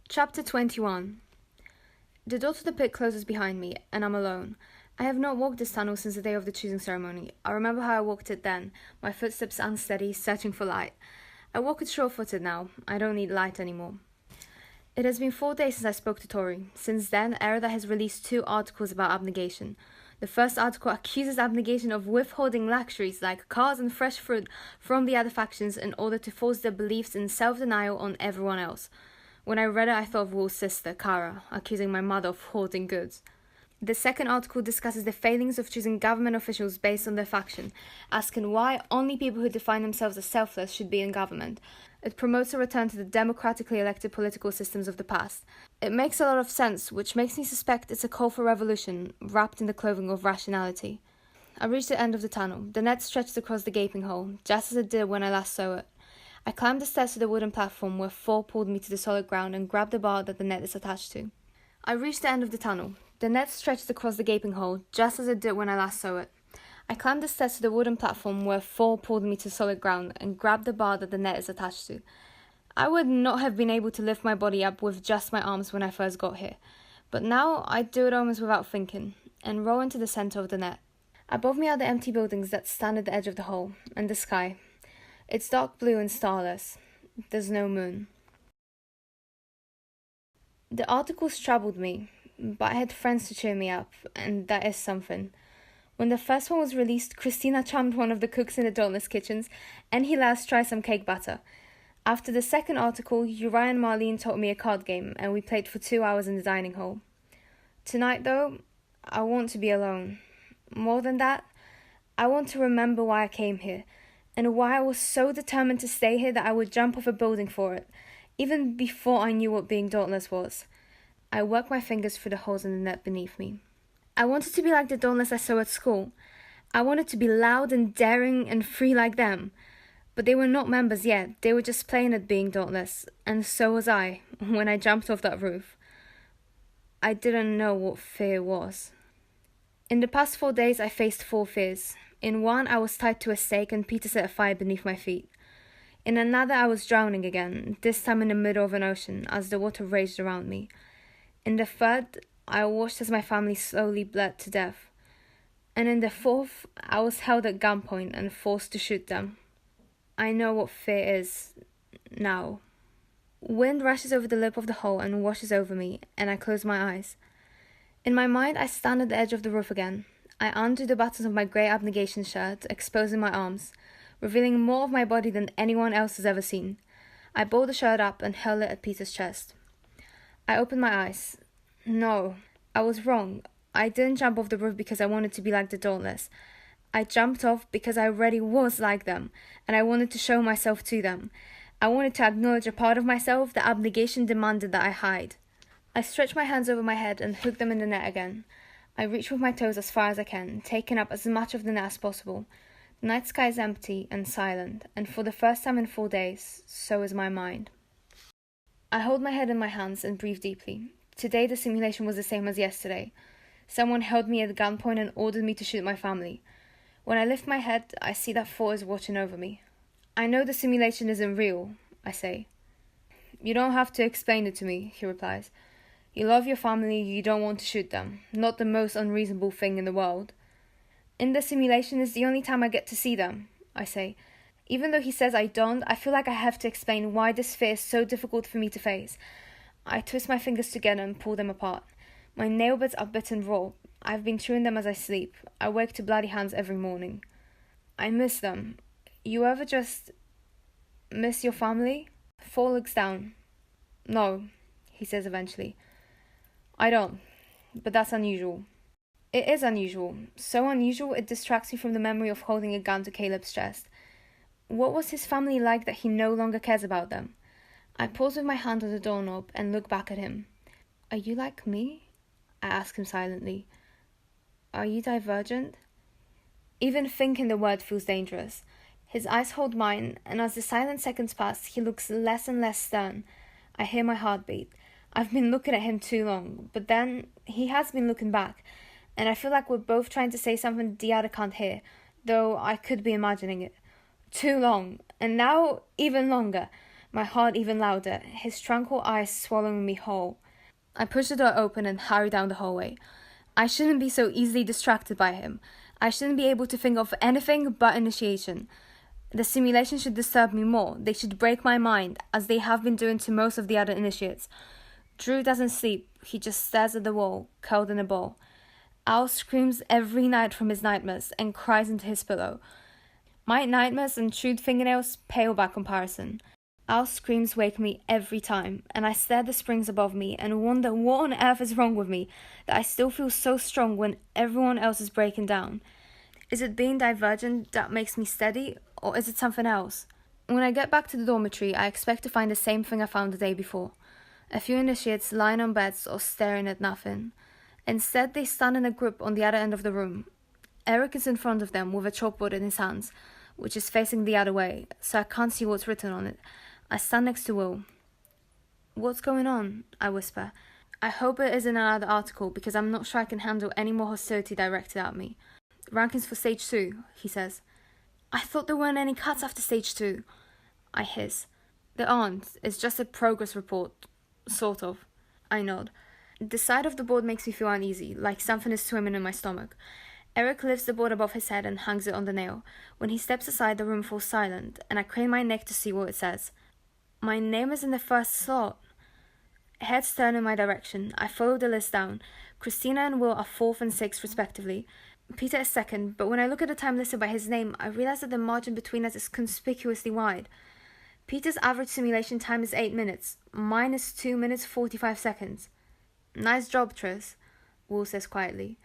Chapter 21. The door to the pit closes behind me, and I'm alone. I have not walked this tunnel since the day of the choosing ceremony. I remember how I walked it then, my footsteps unsteady, searching for light. I walk it sure-footed now. I don't need light anymore. It has been 4 days since I spoke to Tori. Since then, Erida has released 2 articles about abnegation. The first article accuses abnegation of withholding luxuries like cars and fresh fruit from the other factions in order to force their beliefs in self-denial on everyone else. When I read it, I thought of Will's sister, Kara, accusing my mother of hoarding goods. The second article discusses the failings of choosing government officials based on their faction, asking why only people who define themselves as selfless should be in government. It promotes a return to the democratically elected political systems of the past. It makes a lot of sense, which makes me suspect it's a call for revolution, wrapped in the clothing of rationality. I reached the end of the tunnel. The net stretched across the gaping hole, just as it did when I last saw it. I climbed the stairs to the wooden platform where Thor pulled me to the solid ground and grabbed the bar that the net is attached to. I reached the end of the tunnel. The net stretched across the gaping hole, just as it did when I last saw it. I climbed the stairs to the wooden platform where Thor pulled me to solid ground and grabbed the bar that the net is attached to. I would not have been able to lift my body up with just my arms when I first got here, but now I do it almost without thinking, and roll into the center of the net. Above me are the empty buildings that stand at the edge of the hole, and the sky. It's dark blue and starless. There's no moon. The articles troubled me, but I had friends to cheer me up, and that is something. When the first one was released, Christina charmed one of the cooks in the Dauntless kitchens, and he let us try some cake batter. After the second article, Uriah and Marlene taught me a card game, and we played for 2 hours in the dining hall. Tonight, though, I want to be alone. More than that, I want to remember why I came here, and why I was so determined to stay here that I would jump off a building for it, even before I knew what being dauntless was. I worked my fingers through the holes in the net beneath me. I wanted to be like the dauntless I saw at school. I wanted to be loud and daring and free like them. But they were not members yet. They were just playing at being dauntless, and so was I, when I jumped off that roof. I didn't know what fear was. In the past 4 days, I faced 4 fears. In one, I was tied to a stake and Peter set a fire beneath my feet. In another, I was drowning again, this time in the middle of an ocean, as the water raged around me. In the third, I watched as my family slowly bled to death. And in the fourth, I was held at gunpoint and forced to shoot them. I know what fear is, now. Wind rushes over the lip of the hole and washes over me, and I close my eyes. In my mind, I stand at the edge of the roof again. I undo the buttons of my grey abnegation shirt, exposing my arms, revealing more of my body than anyone else has ever seen. I ball the shirt up and hurl it at Peter's chest. I open my eyes. No, I was wrong. I didn't jump off the roof because I wanted to be like the Dauntless. I jumped off because I already was like them, and I wanted to show myself to them. I wanted to acknowledge a part of myself that abnegation demanded that I hide. I stretch my hands over my head and hook them in the net again. I reach with my toes as far as I can, taking up as much of the net as possible. The night sky is empty and silent, and for the first time in 4 days, so is my mind. I hold my head in my hands and breathe deeply. Today the simulation was the same as yesterday. Someone held me at gunpoint and ordered me to shoot my family. When I lift my head, I see that Thor is watching over me. I know the simulation isn't real, I say. You don't have to explain it to me, he replies. You love your family, you don't want to shoot them. Not the most unreasonable thing in the world. In the simulation is the only time I get to see them, I say. Even though he says I don't, I feel like I have to explain why this fear is so difficult for me to face. I twist my fingers together and pull them apart. My nail beds are bitten raw. I've been chewing them as I sleep. I wake to bloody hands every morning. I miss them. You ever just miss your family? Thor looks down. No, he says eventually. I don't, but that's unusual. It is unusual. So unusual it distracts me from the memory of holding a gun to Caleb's chest. What was his family like that he no longer cares about them? I pause with my hand on the doorknob and look back at him. Are you like me? I ask him silently. Are you divergent? Even thinking the word feels dangerous. His eyes hold mine, and as the silent seconds pass, he looks less and less stern. I hear my heartbeat. I've been looking at him too long, but then he has been looking back, and I feel like we're both trying to say something the other can't hear, though I could be imagining it. Too long, and now even longer. my heart even louder, his tranquil eyes swallowing me whole. I push the door open and hurry down the hallway. I shouldn't be so easily distracted by him. I shouldn't be able to think of anything but initiation. The simulation should disturb me more. They should break my mind, as they have been doing to most of the other initiates. Drew doesn't sleep. He just stares at the wall, curled in a ball. Al screams every night from his nightmares and cries into his pillow. My nightmares and chewed fingernails pale by comparison. Al's screams wake me every time, and I stare at the springs above me and wonder what on earth is wrong with me that I still feel so strong when everyone else is breaking down. Is it being divergent that makes me steady, or is it something else? When I get back to the dormitory, I expect to find the same thing I found the day before. A few initiates lying on beds or staring at nothing. Instead, they stand in a group on the other end of the room. Eric is in front of them with a chalkboard in his hands, which is facing the other way, so I can't see what's written on it. I stand next to Will. "What's going on?" I whisper. I hope it isn't another article, because I'm not sure I can handle any more hostility directed at me. "Rankings for Stage 2, he says. "I thought there weren't any cuts after Stage 2. I hiss. "There aren't. It's just a progress report. Sort of." I nod. The side of the board makes me feel uneasy, like something is swimming in my stomach. Eric lifts the board above his head and hangs it on the nail. When he steps aside, the room falls silent, and I crane my neck to see what it says. My name is in the first slot. Heads turn in my direction. I follow the list down. Christina and Will are 4th and 6th, respectively. Peter is 2nd, but when I look at the time listed by his name, I realize that the margin between us is conspicuously wide. Peter's average simulation time is 8 minutes. Mine is 2 minutes 45 seconds. "Nice job, Tris," Will says quietly.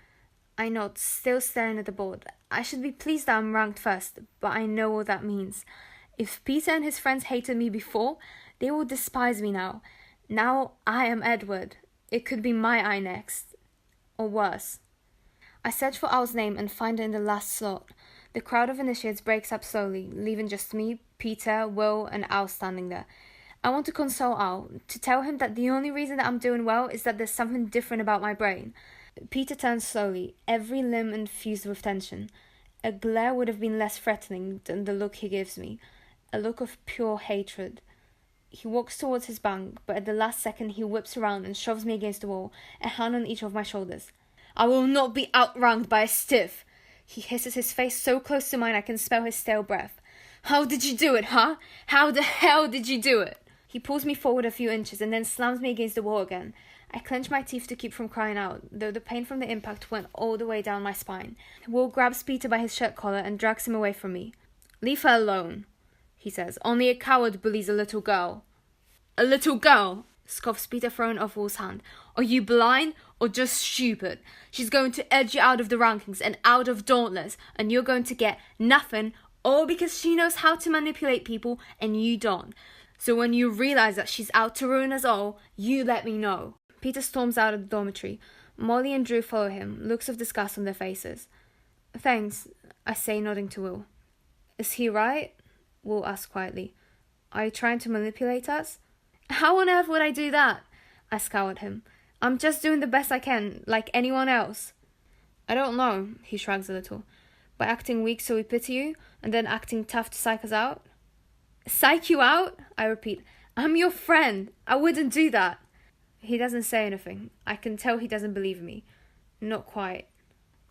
I nod, still staring at the board. I should be pleased that I'm ranked first, but I know what that means. If Peter and his friends hated me before, they will despise me now. Now I am Edward. It could be my eye next. Or worse. I search for Al's name and find it in the last slot. The crowd of initiates breaks up slowly, leaving just me, Peter, Will, and Al standing there. I want to console Al, to tell him that the only reason that I'm doing well is that there's something different about my brain. Peter turns slowly, every limb infused with tension. A glare would have been less threatening than the look he gives me. A look of pure hatred. He walks towards his bunk, but at the last second he whips around and shoves me against the wall, a hand on each of my shoulders. "I will not be outranked by a stiff!" He hisses, his face so close to mine I can smell his stale breath. "How did you do it, huh? How the hell did you do it?" He pulls me forward a few inches and then slams me against the wall again. I clench my teeth to keep from crying out, though the pain from the impact went all the way down my spine. Will grabs Peter by his shirt collar and drags him away from me. "Leave her alone," he says. "Only a coward bullies a little girl." "A little girl?" scoffs Peter, throwing off Will's hand. "Are you blind or just stupid? She's going to edge you out of the rankings and out of Dauntless, and you're going to get nothing, all because she knows how to manipulate people and you don't. So when you realize that she's out to ruin us all, you let me know." Peter storms out of the dormitory. Molly and Drew follow him, looks of disgust on their faces. "Thanks," I say, nodding to Will. "Is he right?" Will asks quietly. "Are you trying to manipulate us?" "How on earth would I do that?" I scowl at him. "I'm just doing the best I can, like anyone else." "I don't know," he shrugs a little. "By acting weak so we pity you, and then acting tough to psych us out?" "Psych you out?" I repeat. "I'm your friend. I wouldn't do that." He doesn't say anything. I can tell he doesn't believe me. Not quite.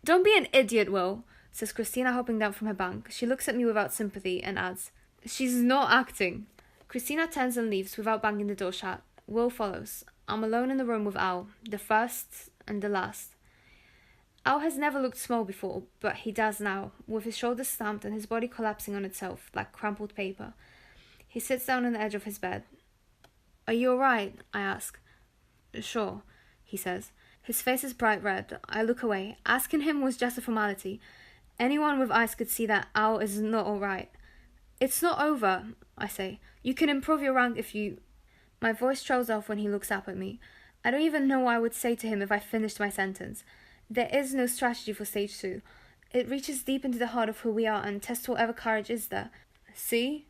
"Don't be an idiot, Will," says Christina, hopping down from her bunk. She looks at me without sympathy and adds, "She's not acting." Christina turns and leaves without banging the door shut. Will follows. I'm alone in the room with Al, the first and the last. Al has never looked small before, but he does now, with his shoulders slumped and his body collapsing on itself like crumpled paper. He sits down on the edge of his bed. "Are you alright?" I ask. "Sure," he says. His face is bright red. I look away. Asking him was just a formality. Anyone with eyes could see that Al is not alright. "It's not over," I say. "You can improve your rank if you—" My voice trails off when he looks up at me. I don't even know what I would say to him if I finished my sentence. There is no strategy for Stage 2. It reaches deep into the heart of who we are and tests whatever courage is there. "See?"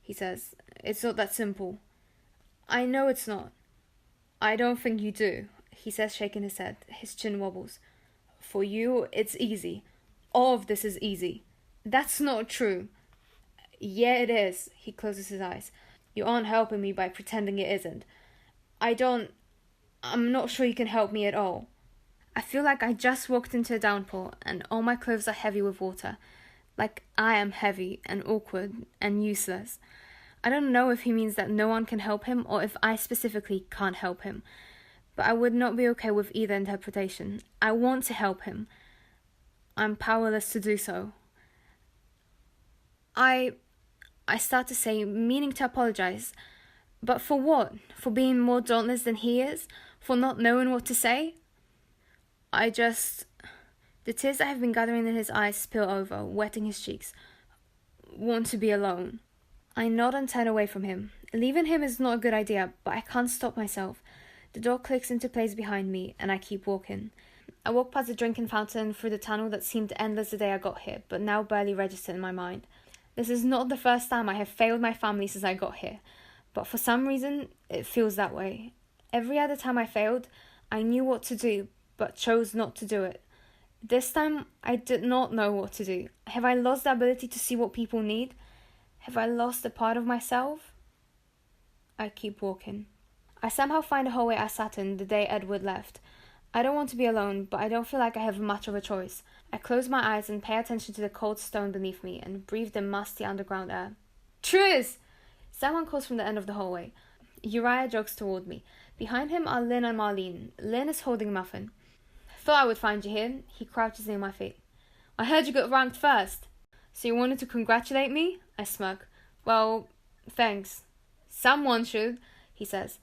he says. "It's not that simple." "I know it's not." "I don't think you do," he says, shaking his head. His chin wobbles. "For you, it's easy. All of this is easy." "That's not true." "Yeah, it is." He closes his eyes. You aren't helping me by pretending it isn't. I'm not sure you can help me at all. I feel like I just walked into a downpour and all my clothes are heavy with water. Like I am heavy and awkward and useless. I don't know if he means that no one can help him or if I specifically can't help him. But I would not be okay with either interpretation. I want to help him. I'm powerless to do so. I start to say, meaning to apologize. But for what? For being more dauntless than he is? For not knowing what to say? The tears that have been gathering in his eyes spill over, wetting his cheeks. Want to be alone. I nod and turn away from him. Leaving him is not a good idea, but I can't stop myself. The door clicks into place behind me, and I keep walking. I walk past the drinking fountain through the tunnel that seemed endless the day I got here, but now barely registered in my mind. This is not the first time I have failed my family since I got here, but for some reason, it feels that way. Every other time I failed, I knew what to do, but chose not to do it. This time, I did not know what to do. Have I lost the ability to see what people need? Have I lost a part of myself? I keep walking. I somehow find the hallway I sat in the day Edward left. I don't want to be alone, but I don't feel like I have much of a choice. I close my eyes and pay attention to the cold stone beneath me and breathe the musty underground air. Tris! Someone calls from the end of the hallway. Uriah jogs toward me. Behind him are Lynn and Marlene. Lynn is holding a muffin. Thought I would find you here. He crouches near my feet. I heard you got ranked first. So you wanted to congratulate me? I smirk. Well, thanks. Someone should, he says.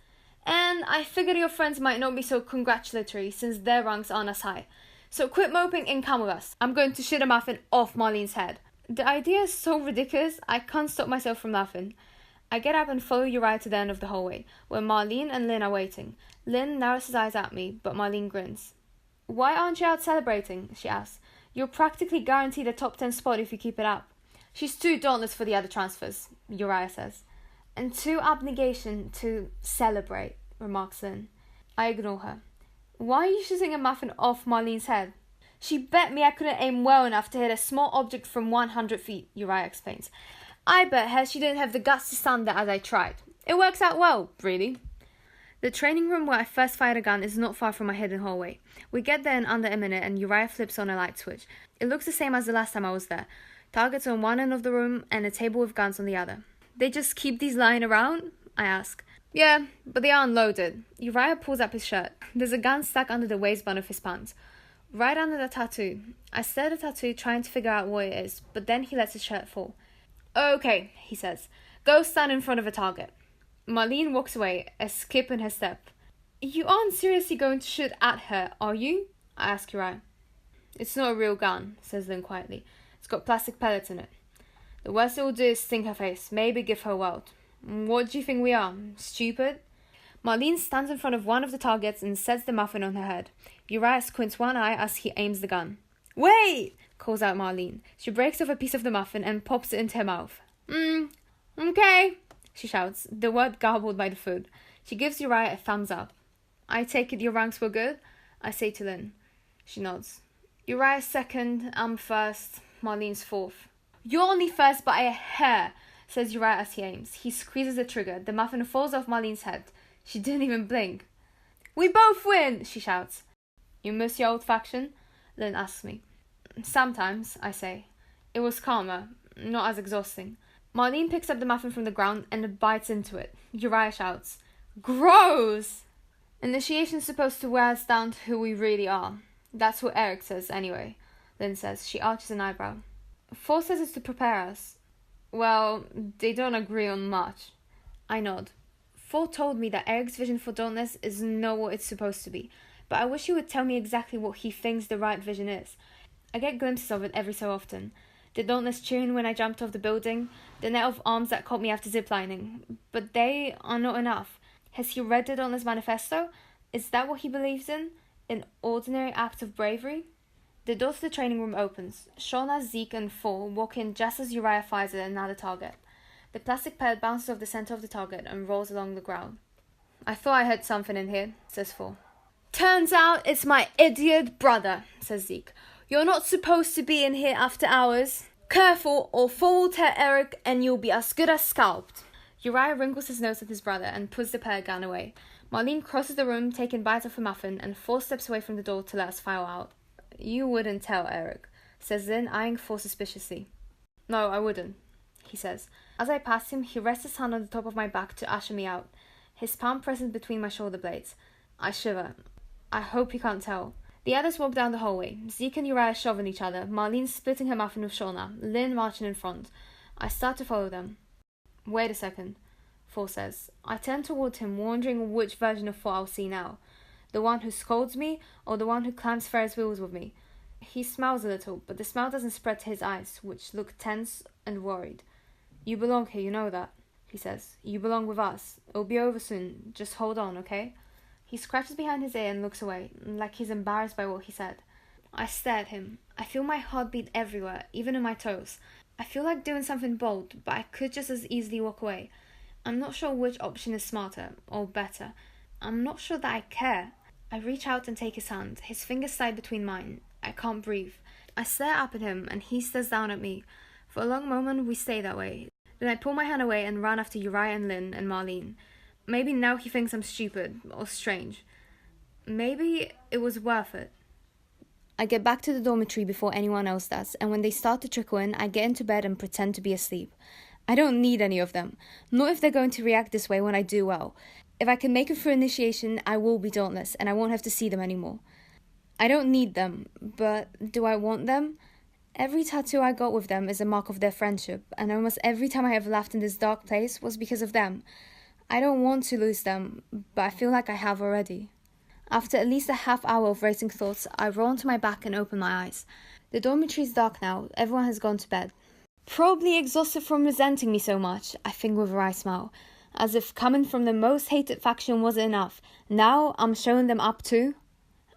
And I figured your friends might not be so congratulatory since their ranks aren't as high. So quit moping and come with us. I'm going to shit a muffin off Marlene's head. The idea is so ridiculous, I can't stop myself from laughing. I get up and follow Uriah to the end of the hallway, where Marlene and Lynn are waiting. Lynn narrows his eyes at me, but Marlene grins. Why aren't you out celebrating? She asks. You're practically guaranteed a top 10 spot if you keep it up. She's too dauntless for the other transfers, Uriah says. And too abnegation to celebrate, remarks Lynn. I ignore her. Why are you shooting a muffin off Marlene's head? She bet me I couldn't aim well enough to hit a small object from 100 feet, Uriah explains. I bet her she didn't have the guts to stand there as I tried. It works out well, really. The training room where I first fired a gun is not far from my hidden hallway. We get there in under a minute and Uriah flips on a light switch. It looks the same as the last time I was there. Targets on one end of the room and a table with guns on the other. They just keep these lying around? I ask. Yeah, but they aren't loaded. Uriah pulls up his shirt. There's a gun stuck under the waistband of his pants. Right under the tattoo. I stare at the tattoo trying to figure out what it is, but then he lets his shirt fall. Okay, he says. Go stand in front of a target. Marlene walks away, a skip in her step. You aren't seriously going to shoot at her, are you? I ask Uriah. It's not a real gun, says Lynn quietly. It's got plastic pellets in it. The worst it will do is sting her face, maybe give her a welt. What do you think we are? Stupid? Marlene stands in front of one of the targets and sets the muffin on her head. Uriah squints one eye as he aims the gun. Wait! Calls out Marlene. She breaks off a piece of the muffin and pops it into her mouth. Okay, she shouts, the word garbled by the food. She gives Uriah a thumbs up. I take it your ranks were good? I say to Lynn. She nods. Uriah's second, I'm first, Marlene's fourth. You're only first by a hair, says Uriah as he aims. He squeezes the trigger. The muffin falls off Marlene's head. She didn't even blink. We both win, she shouts. You miss your old faction? Lynn asks me. Sometimes, I say. It was calmer, not as exhausting. Marlene picks up the muffin from the ground and bites into it. Uriah shouts, Gross! Initiation's supposed to wear us down to who we really are. That's what Eric says, anyway, Lynn says. She arches an eyebrow. Four says it's to prepare us. Well, they don't agree on much. I nod. Four told me that Eric's vision for dauntless is not what it's supposed to be, but I wish he would tell me exactly what he thinks the right vision is. I get glimpses of it every so often. The dauntless cheering when I jumped off the building, the net of arms that caught me after ziplining. But they are not enough. Has he read the Dauntless Manifesto? Is that what he believes in? An ordinary act of bravery? The door to the training room opens. Shauna, Zeke, and Four walk in just as Uriah fires at another target. The plastic pellet bounces off the center of the target and rolls along the ground. I thought I heard something in here, says Four. Turns out it's my idiot brother, says Zeke. You're not supposed to be in here after hours. Careful, or Four will tear Eric and you'll be as good as scalped. Uriah wrinkles his nose at his brother and puts the pear gun away. Marlene crosses the room, taking bites of her muffin, and 4 steps away from the door to let us file out. You wouldn't tell, Eric, says Lynn, eyeing 4 suspiciously. No, I wouldn't, he says. As I pass him, he rests his hand on the top of my back to usher me out, his palm present between my shoulder blades. I shiver. I hope he can't tell. The others walk down the hallway, Zeke and Uriah shoving each other, Marlene splitting her muffin with Shauna, Lynn marching in front. I start to follow them. Wait a second, 4 says. I turn toward him, wondering which version of 4 I'll see now. The one who scolds me, or the one who climbs Ferris wheels with me. He smiles a little, but the smile doesn't spread to his eyes, which look tense and worried. You belong here, you know that, he says. You belong with us. It'll be over soon. Just hold on, okay? He scratches behind his ear and looks away, like he's embarrassed by what he said. I stare at him. I feel my heart beat everywhere, even in my toes. I feel like doing something bold, but I could just as easily walk away. I'm not sure which option is smarter, or better. I'm not sure that I care. I reach out and take his hand. His fingers slide between mine. I can't breathe. I stare up at him, and he stares down at me. For a long moment, we stay that way. Then I pull my hand away and run after Uriah and Lynn and Marlene. Maybe now he thinks I'm stupid, or strange. Maybe it was worth it. I get back to the dormitory before anyone else does, and when they start to trickle in, I get into bed and pretend to be asleep. I don't need any of them, not if they're going to react this way when I do well. If I can make it through initiation, I will be dauntless, and I won't have to see them anymore. I don't need them, but do I want them? Every tattoo I got with them is a mark of their friendship, and almost every time I ever laughed in this dark place was because of them. I don't want to lose them, but I feel like I have already. After at least a half hour of racing thoughts, I roll onto my back and open my eyes. The dormitory is dark now. Everyone has gone to bed. Probably exhausted from resenting me so much, I think with a wry smile. As if coming from the most hated faction wasn't enough. Now I'm showing them up too.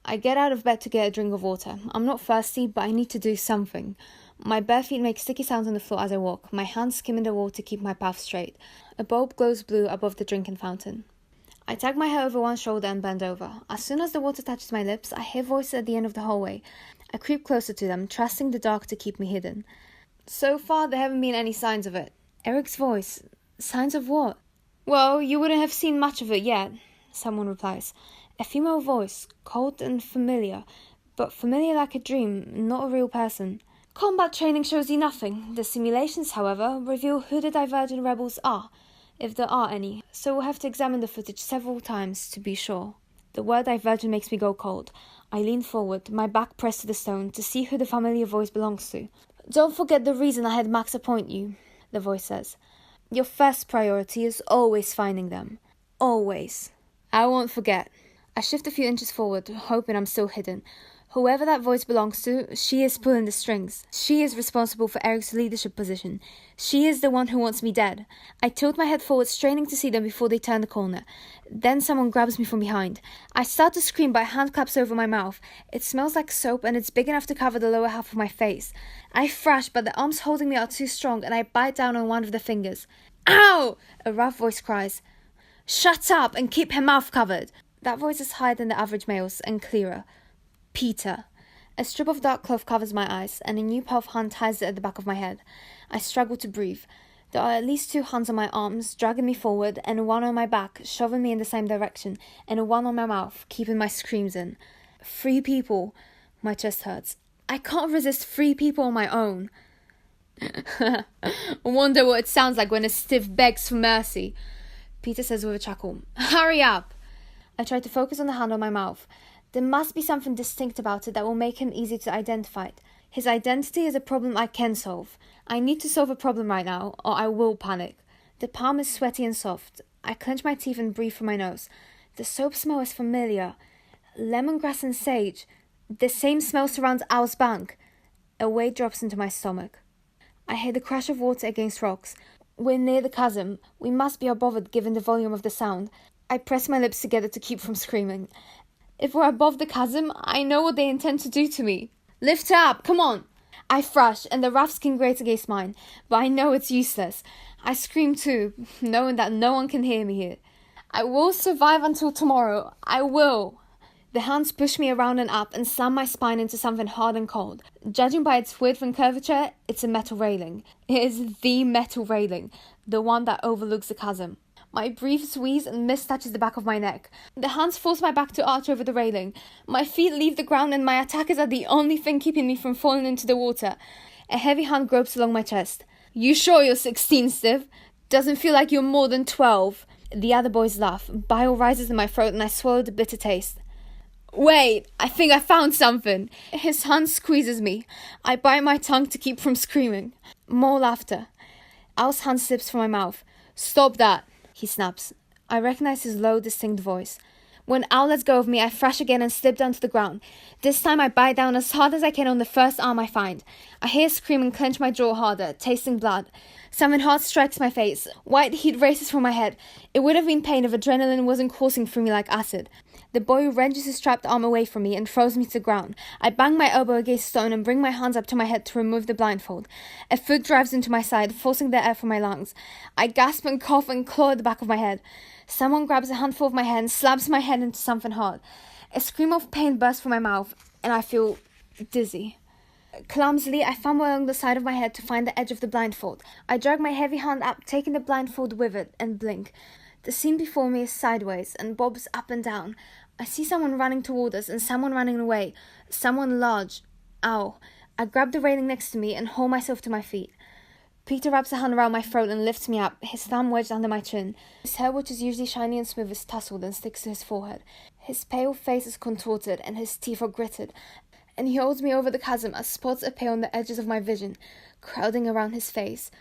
I get out of bed to get a drink of water. I'm not thirsty, but I need to do something. My bare feet make sticky sounds on the floor as I walk, my hands skimming the wall to keep my path straight. A bulb glows blue above the drinking fountain. I tag my hair over one shoulder and bend over. As soon as the water touches my lips, I hear voices at the end of the hallway. I creep closer to them, trusting the dark to keep me hidden. So far, there haven't been any signs of it. Eric's voice. Signs of what? Well, you wouldn't have seen much of it yet, someone replies. A female voice, cold and familiar, but familiar like a dream, not a real person. Combat training shows you nothing. The simulations, however, reveal who the Divergent rebels are, if there are any, so we'll have to examine the footage several times to be sure. The word Divergent makes me go cold. I lean forward, my back pressed to the stone, to see who the familiar voice belongs to. Don't forget the reason I had Max appoint you, the voice says. Your first priority is always finding them. Always. I won't forget. I shift a few inches forward, hoping I'm still hidden. Whoever that voice belongs to, she is pulling the strings. She is responsible for Eric's leadership position. She is the one who wants me dead. I tilt my head forward, straining to see them before they turn the corner. Then someone grabs me from behind. I start to scream, but a hand claps over my mouth. It smells like soap, and it's big enough to cover the lower half of my face. I thrash, but the arms holding me are too strong, and I bite down on one of the fingers. Ow! A rough voice cries. Shut up and keep her mouth covered. That voice is higher than the average male's and clearer. Peter. A strip of dark cloth covers my eyes, and a new pair of hands ties it at the back of my head. I struggle to breathe. There are at least 2 hands on my arms, dragging me forward, and one on my back, shoving me in the same direction, and one on my mouth, keeping my screams in. 3 people. My chest hurts. I can't resist 3 people on my own. Wonder what it sounds like when a stiff begs for mercy, Peter says with a chuckle. Hurry up! I try to focus on the hand on my mouth. There must be something distinct about it that will make him easy to identify. His identity is a problem I can solve. I need to solve a problem right now, or I will panic. The palm is sweaty and soft. I clench my teeth and breathe through my nose. The soap smell is familiar. Lemongrass and sage. The same smell surrounds Owl's Bank. A weight drops into my stomach. I hear the crash of water against rocks. We're near the chasm. We must be above given the volume of the sound. I press my lips together to keep from screaming. If we're above the chasm, I know what they intend to do to me. Lift her up, come on! I thrash, and the rough skin grates against mine, but I know it's useless. I scream too, knowing that no one can hear me here. I will survive until tomorrow. I will. The hands push me around and up and slam my spine into something hard and cold. Judging by its width and curvature, it's a metal railing. It is the metal railing, the one that overlooks the chasm. My brief squeeze and mist touches the back of my neck. The hands force my back to arch over the railing. My feet leave the ground and my attackers are the only thing keeping me from falling into the water. A heavy hand gropes along my chest. You sure you're 16, Steve? Doesn't feel like you're more than 12. The other boys laugh. Bile rises in my throat and I swallow the bitter taste. Wait, I think I found something. His hand squeezes me. I bite my tongue to keep from screaming. More laughter. Al's hand slips from my mouth. Stop that, he snaps. I recognize his low, distinct voice. When Al lets go of me, I thrash again and slip down to the ground. This time I bite down as hard as I can on the first arm I find. I hear a scream and clench my jaw harder, tasting blood. Something hard strikes my face. White heat races from my head. It would have been pain if adrenaline wasn't coursing through me like acid. The boy wrenches his strapped arm away from me and throws me to the ground. I bang my elbow against stone and bring my hands up to my head to remove the blindfold. A foot drives into my side, forcing the air from my lungs. I gasp and cough and claw at the back of my head. Someone grabs a handful of my hair and slams my head into something hard. A scream of pain bursts from my mouth, and I feel dizzy. Clumsily, I fumble along the side of my head to find the edge of the blindfold. I drag my heavy hand up, taking the blindfold with it, and blink. The scene before me is sideways and bobs up and down. I see someone running toward us and someone running away. Someone large. Ow. I grab the railing next to me and haul myself to my feet. Peter wraps a hand around my throat and lifts me up, his thumb wedged under my chin. His hair, which is usually shiny and smooth, is tousled and sticks to his forehead. His pale face is contorted and his teeth are gritted, and he holds me over the chasm as spots appear on the edges of my vision, crowding around his face,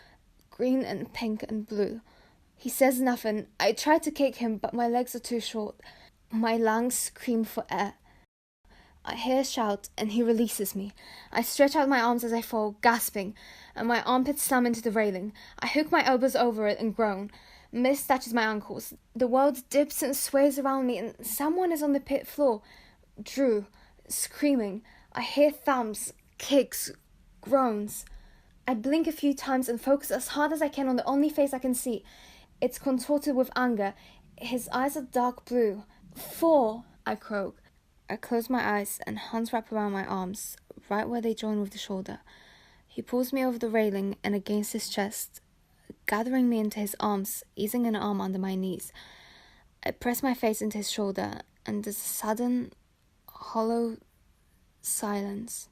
green and pink and blue. He says nothing. I try to kick him, but my legs are too short. My lungs scream for air. I hear a shout, and he releases me. I stretch out my arms as I fall, gasping, and my armpits slam into the railing. I hook my elbows over it and groan. Mist touches my ankles. The world dips and sways around me, and someone is on the pit floor. Drew, screaming. I hear thumps, kicks, groans. I blink a few times and focus as hard as I can on the only face I can see. It's contorted with anger. His eyes are dark blue. 4, I croak. I close my eyes and hands wrap around my arms, right where they join with the shoulder. He pulls me over the railing and against his chest, gathering me into his arms, easing an arm under my knees. I press my face into his shoulder, and there's a sudden, hollow silence.